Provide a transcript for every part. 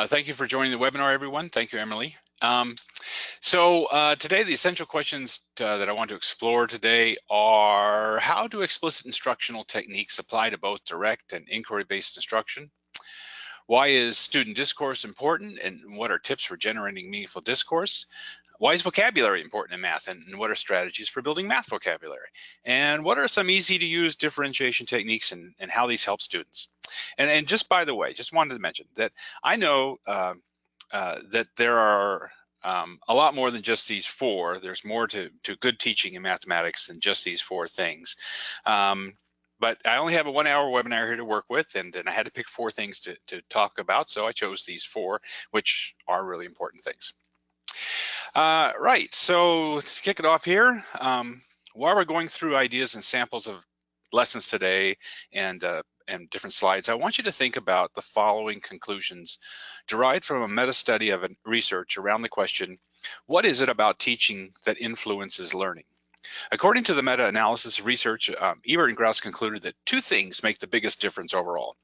Thank you for joining the webinar, everyone. Thank you, Emily. Today, the essential questions that I want to explore today are: how do explicit instructional techniques apply to both direct and inquiry-based instruction? Why is student discourse important, and what are tips for generating meaningful discourse? Why is vocabulary important in math, and what are strategies for building math vocabulary? And what are some easy to use differentiation techniques, and how these help students? And just by the way, just wanted to mention that I know that there are a lot more than just these four. There's more to good teaching in mathematics than just these four things. But I only have a 1 hour webinar here to work with, and I had to pick four things to talk about, so I chose these four, which are really important things. Right, so to kick it off here, while we're going through ideas and samples of lessons today and different slides, I want you to think about the following conclusions derived from a meta-study of research around the question, what is it about teaching that influences learning? According to the meta-analysis research, Ebert and Grouse concluded that two things make the biggest difference overall: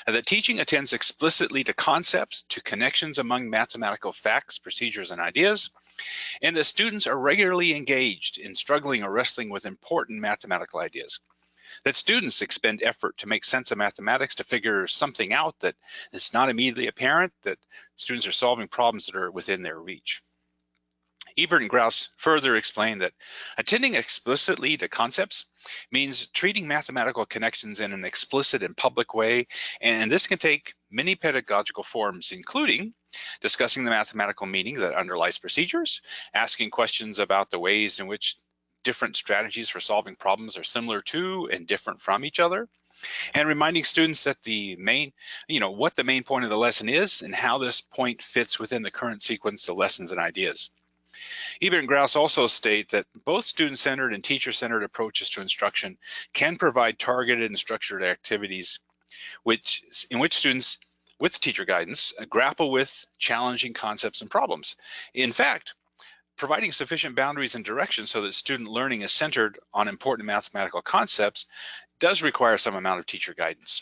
that teaching attends explicitly to concepts, to connections among mathematical facts, procedures, and ideas, and that students are regularly engaged in struggling or wrestling with important mathematical ideas. That students expend effort to make sense of mathematics, to figure something out that is not immediately apparent, that students are solving problems that are within their reach. Ebert and Grouse further explained that attending explicitly to concepts means treating mathematical connections in an explicit and public way, and this can take many pedagogical forms, including discussing the mathematical meaning that underlies procedures, asking questions about the ways in which different strategies for solving problems are similar to and different from each other, and reminding students that what the main point of the lesson is and how this point fits within the current sequence of lessons and ideas. Ebert and Grouse also state that both student-centered and teacher-centered approaches to instruction can provide targeted and structured activities in which students, with teacher guidance, grapple with challenging concepts and problems. In fact, providing sufficient boundaries and direction so that student learning is centered on important mathematical concepts does require some amount of teacher guidance.